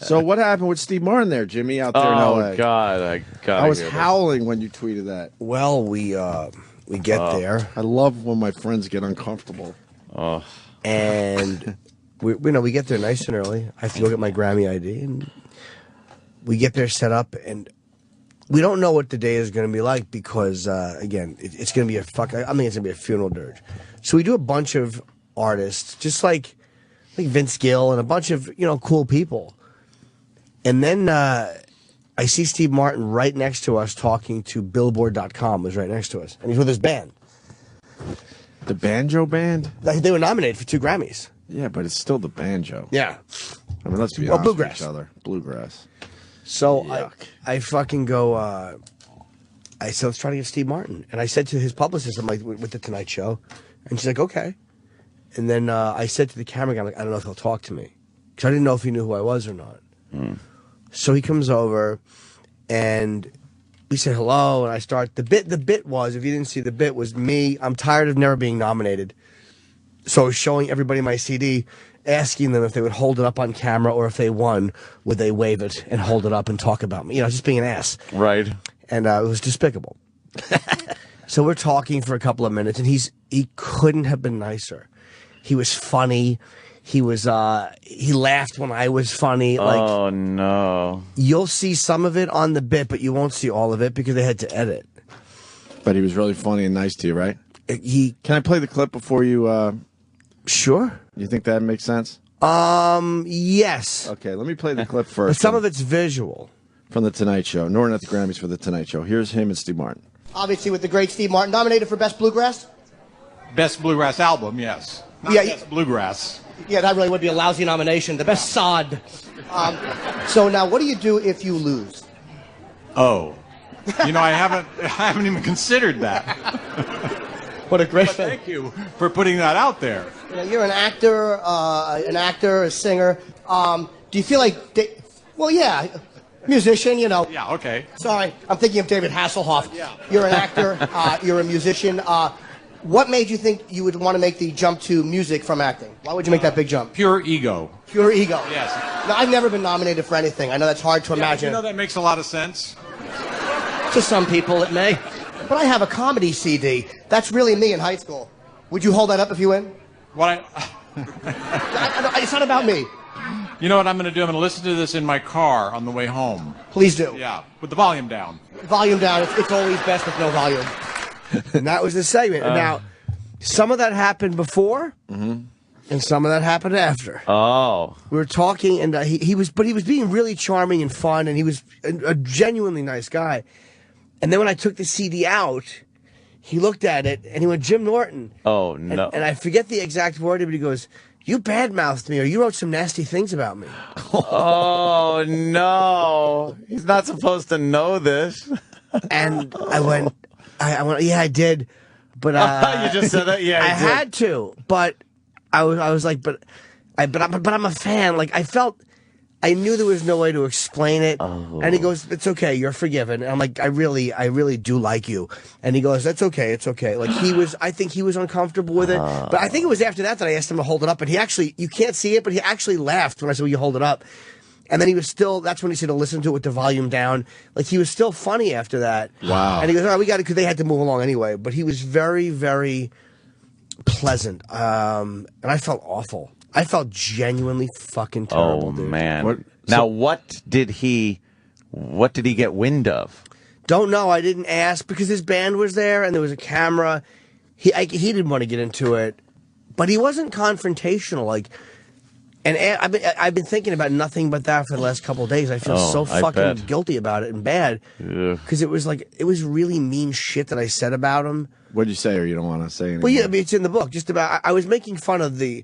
So what happened with Steve Martin there, Jimmy, out there in L.A.? Oh, God. I was howling when you tweeted that. Well, we get there. I love when my friends get uncomfortable. Oh. And we get there nice and early. I have to go get my Grammy ID, and we get there set up, and we don't know what the day is going to be like because, again, it's going to be it's going to be a funeral dirge. So we do a bunch of artists, just like Vince Gill and a bunch of, cool people. And then I see Steve Martin right next to us talking to Billboard.com, was right next to us. And he's with his band. The Banjo Band? They were nominated for 2 Grammys. Yeah, but it's still the banjo. Yeah. I mean, let's be honest bluegrass. with each other. Bluegrass. So Yuck. I fucking go, I said, let's try to get Steve Martin. And I said to his publicist, I'm like, with the Tonight Show. And she's like, okay. And then I said to the camera guy, I'm like, I don't know if he'll talk to me. Because I didn't know if he knew who I was or not. So he comes over, and we say hello, and I start. The bit was, if you didn't see, the bit was me. I'm tired of never being nominated. So I was showing everybody my CD, asking them if they would hold it up on camera, or if they won, would they wave it and hold it up and talk about me. Just being an ass. Right. And it was despicable. So we're talking for a couple of minutes, and he couldn't have been nicer. He was funny. He laughed when I was funny. Oh, no. You'll see some of it on the bit, but you won't see all of it because they had to edit. But he was really funny and nice to you, right? Can I play the clip before you... Sure. You think that makes sense? Yes. Okay, let me play the clip first. But some of it's visual. From The Tonight Show. Norton at the Grammys for The Tonight Show. Here's him and Steve Martin. Obviously with the great Steve Martin, nominated for Best Bluegrass? Best Bluegrass Album, yes. Not Best Bluegrass. Yeah, that really would be a lousy nomination. The best sod. So now, what do you do if you lose? Oh, I haven't even considered that. What a great thing! Thank you for putting that out there. You're an actor, a singer. Do you feel like? Well, yeah, musician. Yeah. Okay. Sorry, I'm thinking of David Hasselhoff. Yeah. You're an actor. You're a musician. What made you think you would want to make the jump to music from acting? Why would you make that big jump? Pure ego. Pure ego. Yes. Now, I've never been nominated for anything. I know that's hard to imagine. That makes a lot of sense. To some people, it may. But I have a comedy CD. That's really me in high school. Would you hold that up if you win? What? It's not about me. You know what I'm going to do? I'm going to listen to this in my car on the way home. Please do. Yeah, with the volume down. Volume down. It's always best with no volume. And that was the segment. Now, some of that happened before, and some of that happened after. Oh. We were talking, and he was being really charming and fun, and he was a genuinely nice guy. And then when I took the CD out, he looked at it, and he went, Jim Norton. Oh, no. And I forget the exact word, but he goes, you badmouthed me, or you wrote some nasty things about me. Oh, no. He's not supposed to know this. And I went, yeah, I did. But you just said that? Yeah, I had to. But I was like, but I'm a fan. Like, I knew there was no way to explain it. Oh. And he goes, it's okay, you're forgiven. And I'm like, I really do like you. And he goes, that's okay, it's okay. Like, I think he was uncomfortable with it. But I think it was after that I asked him to hold it up. And he actually, you can't see it, but he actually laughed when I said, will you hold it up? And then he was still, that's when he said to listen to it with the volume down. Like, he was still funny after that. Wow. And he goes, all right, we got it, because they had to move along anyway. But he was very, very pleasant. And I felt awful. I felt genuinely fucking terrible, dude. Oh, man. What did he get wind of? Don't know. I didn't ask, because his band was there and there was a camera. He didn't want to get into it. But he wasn't confrontational. Like, and I've been thinking about nothing but that for the last couple of days. I feel so fucking guilty about it and bad. Because it was really mean shit that I said about him. What did you say, or you don't want to say anything? Well, yeah, I mean, it's in the book. Just about, I was making fun of the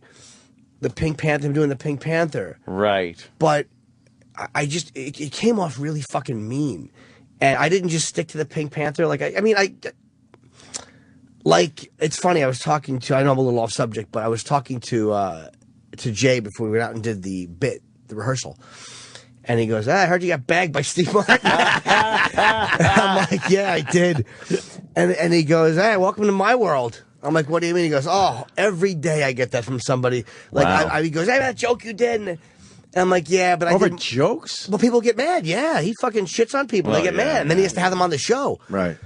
Pink Panther, doing the Pink Panther. Right. But it came off really fucking mean. And I didn't just stick to the Pink Panther. Like, it's funny, I was talking to, I know I'm a little off subject, but I was talking to Jay before we went out and did the rehearsal. And he goes, I heard you got bagged by Steve Martin. I'm like, yeah, I did. And he goes, hey, welcome to my world. I'm like, what do you mean? He goes, oh, every day I get that from somebody. Like, wow. He goes, hey, that joke you did. And I'm like, yeah, but I Over didn't. jokes? Well, people get mad. Yeah, he fucking shits on people. Well, They get yeah, mad. And then he has to have them on the show. Right.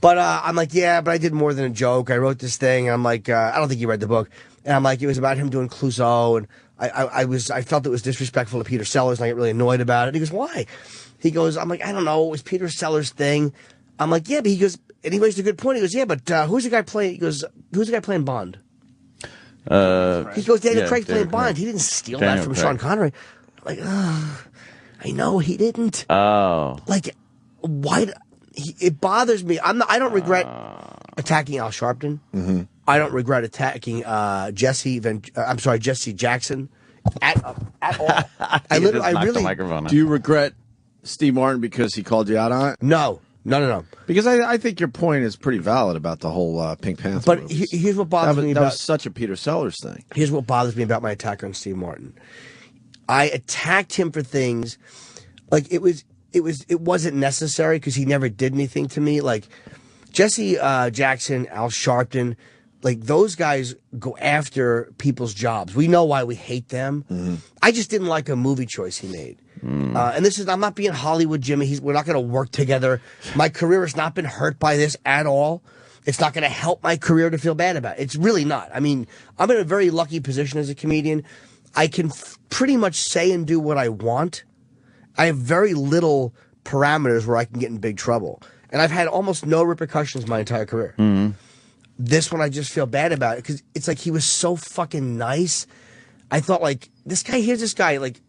But I'm like, yeah, but I did more than a joke. I wrote this thing, and I'm like, I don't think you read the book. And I'm like, it was about him doing Clouseau, and I felt it was disrespectful to Peter Sellers, and I get really annoyed about it. And he goes, why? He goes, I'm like, I don't know, it was Peter Sellers' thing. I'm like, yeah, but he goes, and he raised a good point. He goes, yeah, but who's the guy playing? He goes, who's the guy playing Bond? He goes, Daniel Craig's playing Bond. He didn't steal that from Sean Connery. I'm like, I know he didn't. Oh, Like, why? It bothers me. I don't regret attacking Al Sharpton. Mm-hmm. I don't regret attacking Jesse Jackson at all. I knocked the really microphone out. Do you regret Steve Martin because he called you out on it? no. Because I think your point is pretty valid about the whole Pink Panther But movies. here's what bothers me that about was such a Peter Sellers thing. here's what bothers me about my attack on Steve Martin. I attacked him for things like it wasn't necessary because he never did anything to me. Like Jesse Jackson, Al Sharpton, like those guys go after people's jobs. We know why we hate them. Mm-hmm. I just didn't like a movie choice he made. And I'm not being Hollywood Jimmy. We're not going to work together. My career has not been hurt by this at all. It's not going to help my career to feel bad about it. It's really not. I mean, I'm in a very lucky position as a comedian. I can pretty much say and do what I want. I have very little parameters where I can get in big trouble. And I've had almost no repercussions my entire career. This one I just feel bad about it because it's like he was so fucking nice. I thought like, here's this guy, like,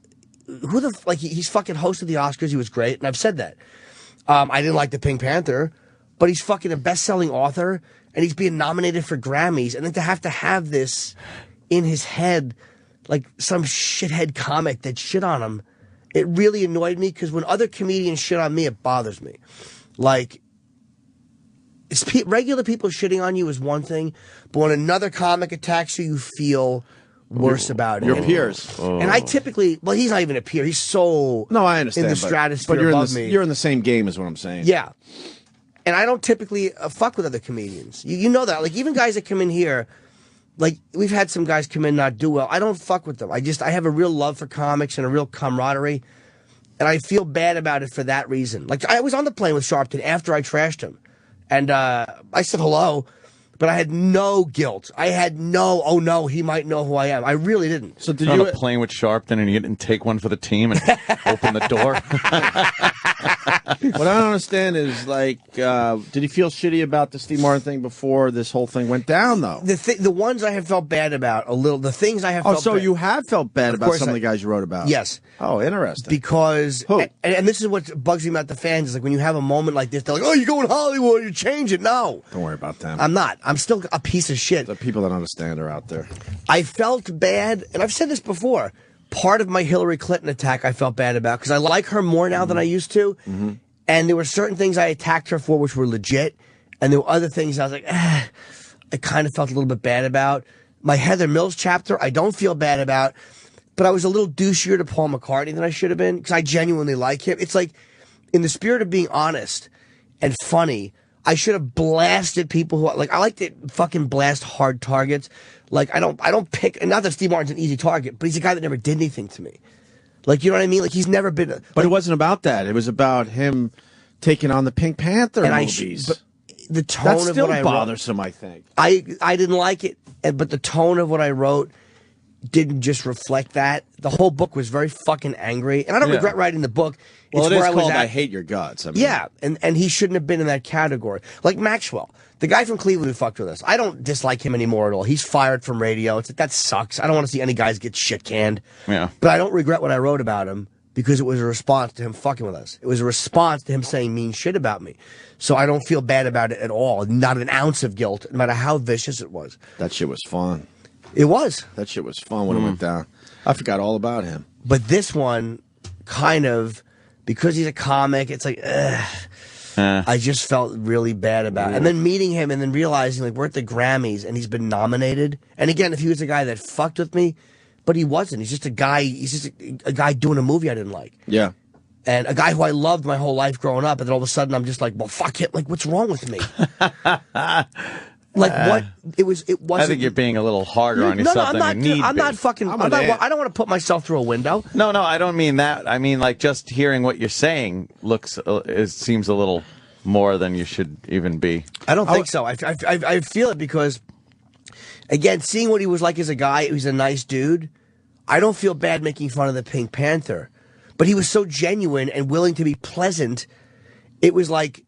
he's fucking hosted the Oscars. He was great. And I've said that. I didn't like the Pink Panther, but he's fucking a best-selling author and he's being nominated for Grammys. And then to have this in his head, like some shithead comic that shit on him, it really annoyed me because when other comedians shit on me, it bothers me. Like, regular people shitting on you is one thing, but when another comic attacks you, you feel worse about it. Your peers. And I typically, well, he's not even a peer. He's so No, I understand. in the stratosphere but you're above me. You're in the same game is what I'm saying. Yeah. And I don't typically fuck with other comedians. You know that. Like, even guys that come in here, like, we've had some guys come in not do well. I don't fuck with them. I have a real love for comics and a real camaraderie. And I feel bad about it for that reason. Like, I was on the plane with Sharpton after I trashed him. And I said hello, but I had no guilt. I had no, oh no, he might know who I am. I really didn't. So did You're you on a plane with Sharpton and you didn't take one for the team and open the door? What I don't understand is, like, did he feel shitty about the Steve Martin thing before this whole thing went down, though? The ones I have felt bad about, the things I have felt so bad. you have felt bad Of about course some of I- the guys you wrote about? Yes. Oh, interesting. Because, Who? and this is what bugs me about the fans, is like when you have a moment like this, they're like, oh, you go in Hollywood, you change it. No. Don't worry about them. I'm not. I'm still a piece of shit. The people that understand are out there. I felt bad, and I've said this before, part of my Hillary Clinton attack I felt bad about, because I like her more now than I used to, and there were certain things I attacked her for which were legit, and there were other things I was like, I kind of felt a little bit bad about. My Heather Mills chapter, I don't feel bad about, but I was a little douchier to Paul McCartney than I should have been, because I genuinely like him. It's like, in the spirit of being honest and funny, I should have blasted people who, like, I like to fucking blast hard targets. Like, I don't pick, and not that Steve Martin's an easy target, but he's a guy that never did anything to me. Like, you know what I mean? Like, he's never been. But it wasn't about that. It was about him taking on the Pink Panther and movies. but the tone That's of still what I wrote, bothersome, I think. I didn't like it, but the tone of what I wrote didn't just reflect that. The whole book was very fucking angry, and I don't regret writing the book. Well, It's it is where I was called at. I Hate Your Guts. I mean, Yeah, and he shouldn't have been in that category. Like Maxwell, the guy from Cleveland who fucked with us. I don't dislike him anymore at all. He's fired from radio. It's like, that sucks. I don't want to see any guys get shit canned. Yeah. But I don't regret what I wrote about him because it was a response to him fucking with us. It was a response to him saying mean shit about me. So I don't feel bad about it at all. Not an ounce of guilt, no matter how vicious it was. That shit was fun. It was. That shit was fun when it went down. I forgot all about him. But this one, kind of, because he's a comic, it's like, I just felt really bad about it. And then meeting him and then realizing, like, we're at the Grammys and he's been nominated. And again, if he was a guy that fucked with me, but he wasn't. He's just a guy. He's just a guy doing a movie I didn't like. Yeah. And a guy who I loved my whole life growing up. And then all of a sudden I'm just like, well, fuck it. Like, what's wrong with me? Like what it wasn't. I think you're being a little harder on yourself than you need. I'm not fucking. I don't want to put myself through a window. No, I don't mean that. I mean, like, just hearing what you're saying seems a little more than you should even be. I don't think so. I feel it because, again, seeing what he was like as a guy, he's a nice dude. I don't feel bad making fun of the Pink Panther, but he was so genuine and willing to be pleasant. It was like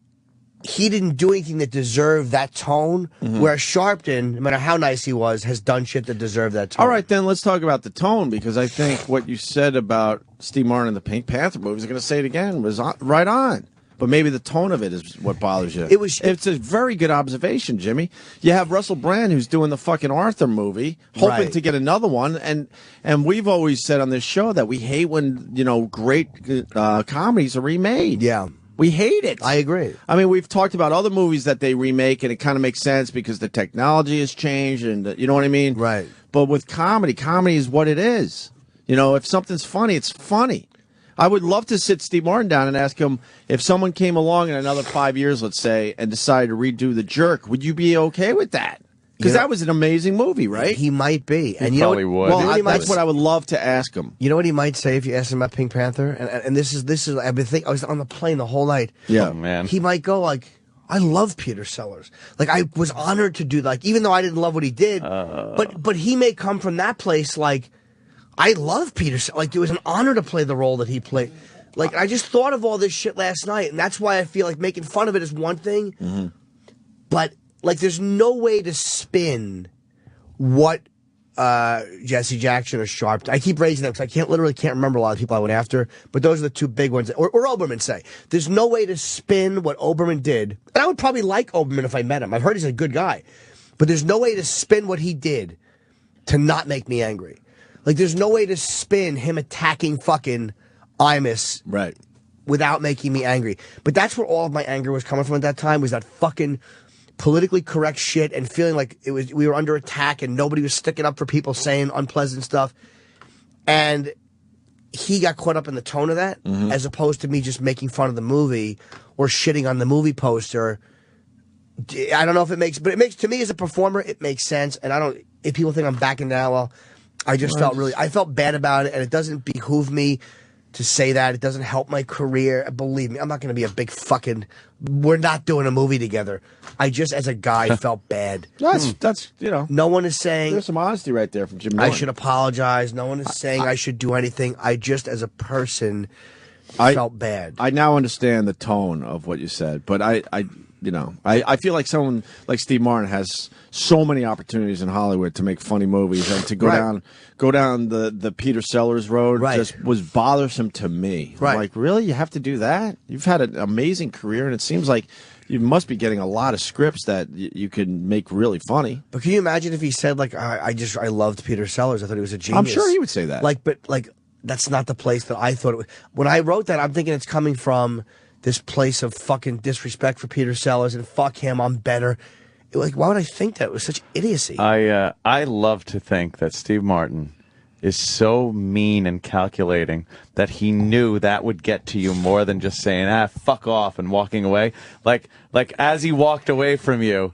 he didn't do anything that deserved that tone, whereas Sharpton, no matter how nice he was, has done shit that deserved that tone. All right, then let's talk about the tone, because I think what you said about Steve Martin and the Pink Panther movies, I'm going to say it again, was right on. But maybe the tone of it is what bothers you. It's a very good observation, Jimmy. You have Russell Brand, who's doing the fucking Arthur movie, hoping to get another one, and we've always said on this show that we hate when great comedies are remade. Yeah. We hate it. I agree. I mean, we've talked about other movies that they remake, and it kind of makes sense because the technology has changed, and you know what I mean? Right. But with comedy is what it is. If something's funny, it's funny. I would love to sit Steve Martin down and ask him, if someone came along in another 5 years, let's say, and decided to redo The Jerk, would you be okay with that? Because that was an amazing movie, right? He might be. And you probably would. Well, that's what I would love to ask him. You know what he might say if you ask him about Pink Panther? And this is I've been thinking, I was on the plane the whole night. Yeah. Oh, man. He might go like, I love Peter Sellers. Like, I was honored to do, like, even though I didn't love what he did, but he may come from that place like, I love Peter Sellers. Like, it was an honor to play the role that he played. Like, I just thought of all this shit last night, and that's why I feel like making fun of it is one thing, but, like, there's no way to spin what Jesse Jackson or Sharp. I keep raising them because I literally can't remember a lot of people I went after, but those are the two big ones. Or Oberman, say. There's no way to spin what Oberman did. And I would probably like Oberman if I met him. I've heard he's a good guy. But there's no way to spin what he did to not make me angry. Like, there's no way to spin him attacking fucking Imus without making me angry. But that's where all of my anger was coming from at that time, was that fucking politically correct shit and feeling like we were under attack and nobody was sticking up for people saying unpleasant stuff. And he got caught up in the tone of that, as opposed to me just making fun of the movie or shitting on the movie poster. I don't know if it makes, but it makes, to me as a performer, it makes sense. And if people think I'm backing down, well, I just I felt bad about it, and it doesn't behoove me to say that. It doesn't help my career. Believe me, I'm not going to be a big fucking, we're not doing a movie together. I just, as a guy, felt bad. That's no one is saying, there's some honesty right there from Jim Norton. I should apologize. No one is saying I should do anything. I just, as a person, felt bad. I now understand the tone of what you said, but I feel like someone like Steve Martin has so many opportunities in Hollywood to make funny movies, and to go down the Peter Sellers road just was bothersome to me. Right. Like, really? You have to do that? You've had an amazing career, and it seems like you must be getting a lot of scripts that you can make really funny. But can you imagine if he said, like, I loved Peter Sellers. I thought he was a genius. I'm sure he would say that. But that's not the place that I thought it was. When I wrote that, I'm thinking it's coming from this place of fucking disrespect for Peter Sellers and fuck him, I'm better. Like, why would I think that? It was such idiocy. I love to think that Steve Martin is so mean and calculating that he knew that would get to you more than just saying, fuck off and walking away. Like as he walked away from you,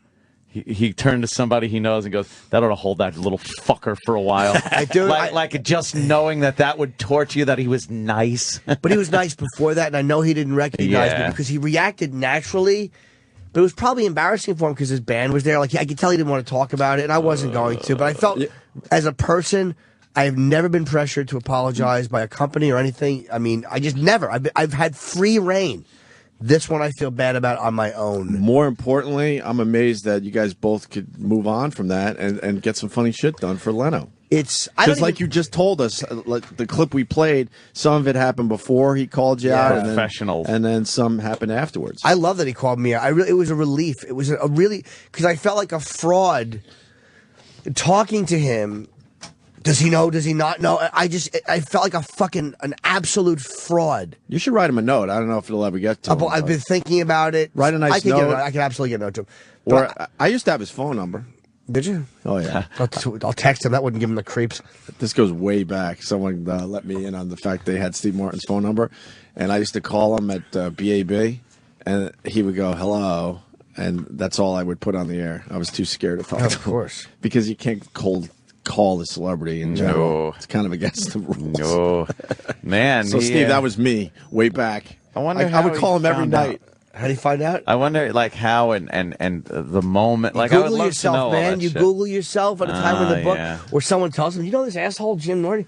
he turned to somebody he knows and goes, that ought to hold that little fucker for a while. I do. Like just knowing that would torture you, that he was nice. But he was nice before that, and I know he didn't recognize me because he reacted naturally. But it was probably embarrassing for him because his band was there. Like, I could tell he didn't want to talk about it, and I wasn't going to. But I felt, as a person, I've never been pressured to apologize by a company or anything. I mean, I just never. I've had free reign. This one I feel bad about on my own. More importantly, I'm amazed that you guys both could move on from that and get some funny shit done for Leno. It's just like you just told us, like the clip we played, some of it happened before he called you out, and then some happened afterwards. I love that he called me out. It was a relief. It was a really, because I felt like a fraud talking to him. Does he know? Does he not know? I felt like an absolute fraud. You should write him a note. I don't know if it'll ever get to him. I've been thinking about it. Write a nice note. I can absolutely get a note to him. Or I used to have his phone number. Did you? Oh, yeah. I'll text him. That wouldn't give him the creeps. This goes way back. Someone let me in on the fact they had Steve Martin's phone number. And I used to call him at BAB. And he would go, hello. and that's all I would put on the air. I was too scared to talk to him. Of course. Because you can't cold call the celebrity in general. No. It's kind of against the rules. No, man. So, Steve, that was me way back. I wonder. I would call him every night. How do you find out? I wonder, like, how and the moment. Like, I would Google love yourself, to know all man. that You shit. Google yourself at the time of the book, yeah. or someone tells him, you know this asshole Jim Norton?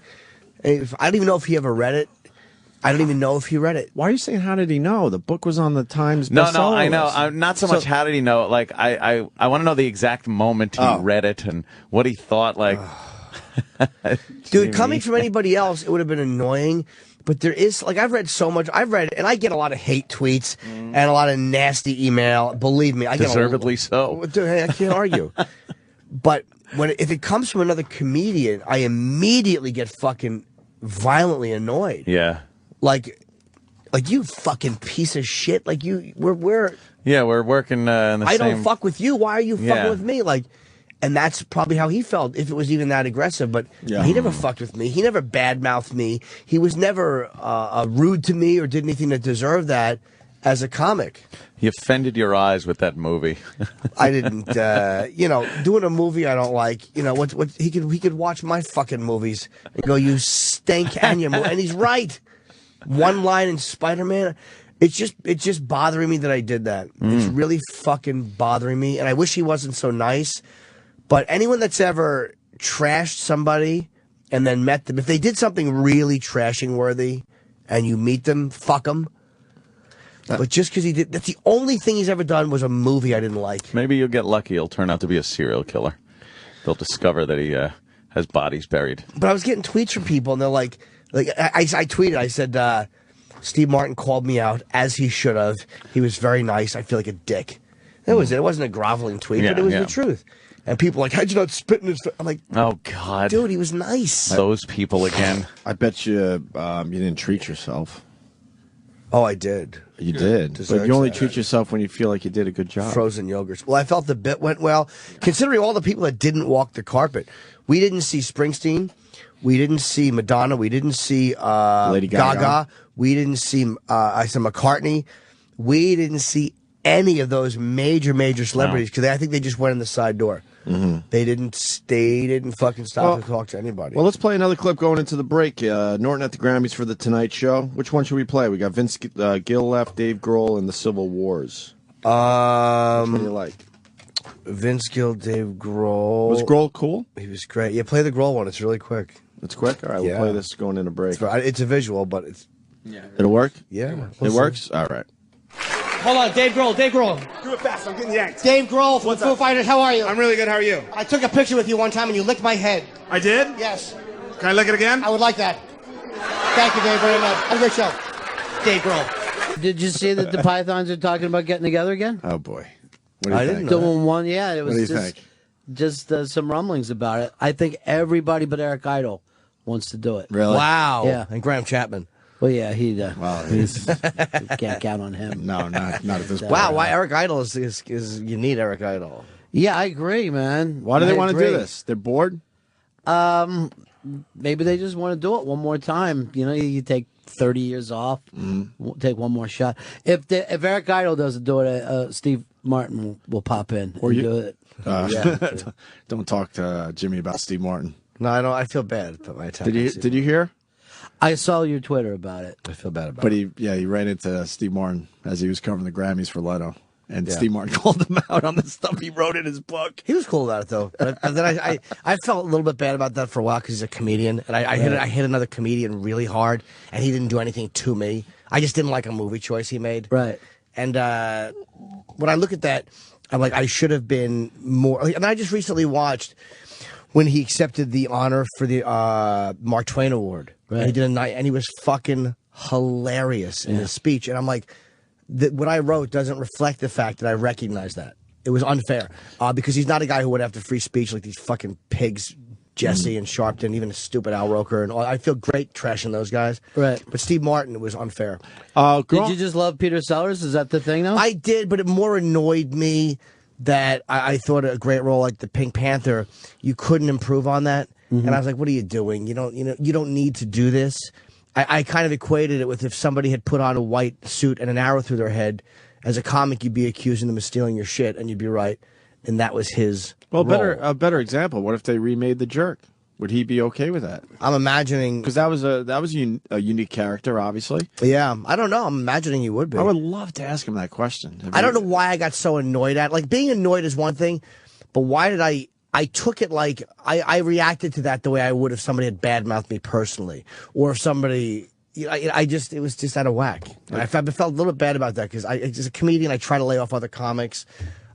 I don't even know if he ever read it. I don't even know if he read it. Why are you saying how did he know? The book was on the Times No, bestseller I know. list. Not so much how did he know. Like, I want to know the exact moment he read it and what he thought. Like, dude, coming from anybody else, it would have been annoying. But there is, like, I've read so much. I've read, and I get a lot of hate tweets and a lot of nasty email. Believe me, I get deservedly so. Dude, hey, I can't argue. But if it comes from another comedian, I immediately get fucking violently annoyed. Yeah. Like you fucking piece of shit. Like we're working in the I same. don't fuck with you. Why are you fucking Yeah. with me? Like, and that's probably how he felt, if it was even that aggressive. But he never fucked with me. He never badmouthed me. He was never rude to me or did anything to deserve that as a comic. He offended your eyes with that movie. I didn't, doing a movie I don't like. What he could watch my fucking movies and go, you stink and you, and he's right. One line in Spider-Man. It's just bothering me that I did that. It's really fucking bothering me, and I wish he wasn't so nice. But anyone that's ever trashed somebody and then met them, if they did something really trashing worthy and you meet them, fuck them. But just because he did, that's the only thing he's ever done was a movie I didn't like. Maybe you'll get lucky. He'll turn out to be a serial killer. They'll discover that he has bodies buried. But I was getting tweets from people, and they're like I tweeted, I said, Steve Martin called me out, as he should have. He was very nice. I feel like a dick. That was it. It wasn't a groveling tweet, but it was the truth. And people were like, how'd you not spit in his face? I'm like, oh, God. Dude, he was nice. Those people again. I bet you you didn't treat yourself. Oh, I did. You did. But you only treat yourself when you feel like you did a good job. Frozen yogurts. Well, I felt the bit went well, considering all the people that didn't walk the carpet. We didn't see Springsteen. We didn't see Madonna. We didn't see Lady Gaga. We didn't see I said McCartney. We didn't see any of those major celebrities because I think they just went in the side door. They didn't fucking stop to talk to anybody. Well, let's play another clip going into the break. Norton at the Grammys for the Tonight Show. Which one should we play? We got Vince Gill left, Dave Grohl, and the Civil Wars. Which one do you like? Vince Gill, Dave Grohl. Was Grohl cool? He was great. Yeah, play the Grohl one. It's really quick. It's quick? All right, we'll play this going into break. It's a visual, but it's... It'll work? Yeah. It works? All right. Hold on, Dave Grohl. Do it fast, I'm getting yanked. Dave Grohl from the Foo Fighters. How are you? I'm really good, how are you? I took a picture with you one time and you licked my head. I did? Yes. Can I lick it again? I would like that. Thank you, Dave, very much. Have a great show. Dave Grohl. Did you see that the Pythons are talking about getting together again? Oh, boy. What do you think? Doing one, yeah. It was What do you think? just some rumblings about it. I think everybody but Eric Idle wants to do it. Really? Wow. Yeah. And Graham Chapman. Well, yeah, he's Well, can't count on him. no, not at this point. Wow, why Eric Idle is you need Eric Idle. Yeah, I agree, man. Why do they I want to do agree. this? They're bored? Maybe they just want to do it one more time. You know, you take 30 years off, take one more shot. If Eric Idle doesn't do it, Steve Martin will pop in and do it. Don't talk to Jimmy about Steve Martin. No, I don't. I feel bad. But my time. Did you hear? I saw your Twitter about it. I feel bad about But it. he ran into Steve Martin as he was covering the Grammys for Leno. And Steve Martin called him out on the stuff he wrote in his book. He was cool about it though. And then I felt a little bit bad about that for a while because he's a comedian, and I hit another comedian really hard, and he didn't do anything to me. I just didn't like a movie choice he made. Right. And when I look at that, I'm like, I should have been more. And I just recently watched when he accepted the honor for the Mark Twain Award. Right. And he did a night, and he was fucking hilarious in his speech. And I'm like, what I wrote doesn't reflect the fact that I recognize that. It was unfair because he's not a guy who would have the free speech like these fucking pigs, Jesse and Sharpton, even a stupid Al Roker. And all. I feel great trashing those guys. Right. But Steve Martin, it was unfair. Did you just love Peter Sellers? Is that the thing now? I did, but it more annoyed me that I thought a great role like the Pink Panther, you couldn't improve on that. And I was like, what are you doing? You don't need to do this. I kind of equated it with if somebody had put on a white suit and an arrow through their head as a comic, you'd be accusing them of stealing your shit, and you'd be right, and that was his. Well, role. a better example. What if they remade The Jerk? Would he be okay with that? I'm imagining because that was a unique character, obviously. Yeah, I don't know. I'm imagining he would be. I would love to ask him that question. I don't know why I got so annoyed at. Like being annoyed is one thing, but why did I took it like I reacted to that the way I would if somebody had badmouthed me personally, or if somebody. It was just out of whack. I felt a little bit bad about that because as a comedian, I try to lay off other comics.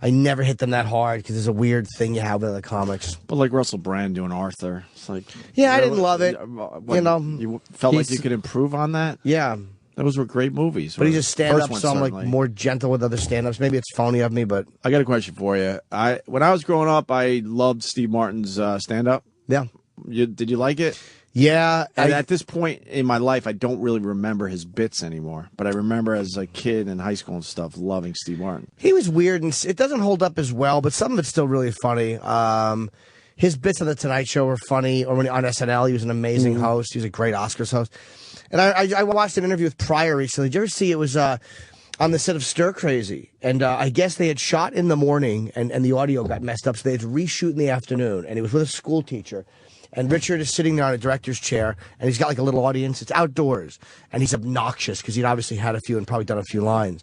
I never hit them that hard because there's a weird thing you have with other comics. But like Russell Brand doing Arthur, it's like I didn't love it. You felt like you could improve on that. Yeah, those were great movies. But he just stand up, so I'm like more gentle with other stand ups. Maybe it's phony of me, but I got a question for you. When I was growing up, I loved Steve Martin's stand up. Yeah, did you like it? Yeah, and at this point in my life, I don't really remember his bits anymore. But I remember as a kid in high school and stuff, loving Steve Martin. He was weird, and it doesn't hold up as well, but some of it's still really funny. His bits on The Tonight Show were funny, or when on SNL, he was an amazing host. He was a great Oscars host. And I watched an interview with Pryor recently. Did you ever see it was on the set of Stir Crazy? And I guess they had shot in the morning, and the audio got messed up, so they had to reshoot in the afternoon. And it was with a school teacher. And Richard is sitting there on a director's chair, and he's got like a little audience. It's outdoors, and he's obnoxious because he'd obviously had a few and probably done a few lines.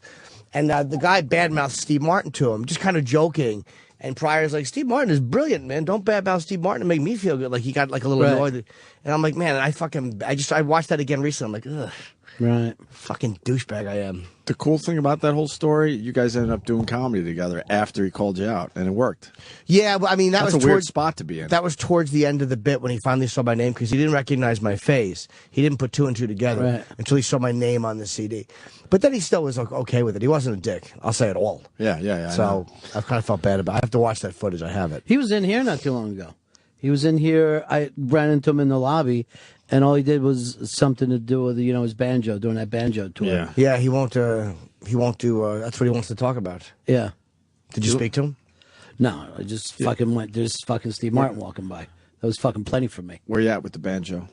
And the guy badmouthed Steve Martin to him, just kind of joking. And Pryor's like, Steve Martin is brilliant, man. Don't badmouth Steve Martin to make me feel good. Like he got like a little annoyed. And I'm like, man, I watched that again recently. I'm like, ugh. Right. Fucking douchebag I am. The cool thing about that whole story, you guys ended up doing comedy together after he called you out, and it worked. Yeah, but I mean, that's was a weird spot to be in. That was towards the end of the bit when he finally saw my name because he didn't recognize my face. He didn't put two and two together until he saw my name on the CD. But then he still was okay with it. He wasn't a dick. I'll say it all. Yeah. So I've kind of felt bad about it. I have to watch that footage. I have it. He was in here not too long ago. He was in here. I ran into him in the lobby, and all he did was something to do with his banjo, doing that banjo tour. Yeah. He won't do. That's what he wants to talk about. Yeah. Did you speak to him? No, I just fucking went. There's fucking Steve Martin walking by. That was fucking plenty for me. Where you at with the banjo?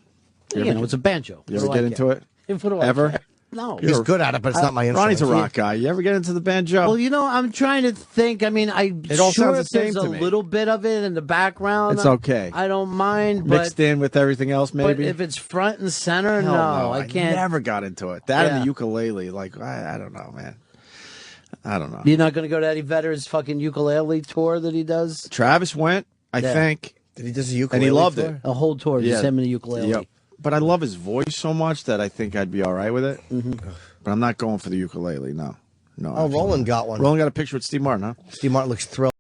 It's a banjo. You ever get into it? Ever? No. He's good at it, but it's not my influence. Ronnie's a rock guy. You ever get into the banjo? Well, I'm trying to think. I mean, it all sounds the same there's to a me. little bit of it in the background. It's okay. I don't mind. Mixed in with everything else, maybe? But if it's front and center, Hell no, I can't. I never got into it. That and the ukulele, like, I don't know, man. I don't know. You're not going to go to Eddie Vedder's fucking ukulele tour that he does? Travis went, I think. Did he do a ukulele and he loved tour? it. A whole tour, just him and the ukulele. Yep. But I love his voice so much that I think I'd be all right with it. But I'm not going for the ukulele, no. Oh, Roland got one. Roland got a picture with Steve Martin, huh? Steve Martin looks thrilled.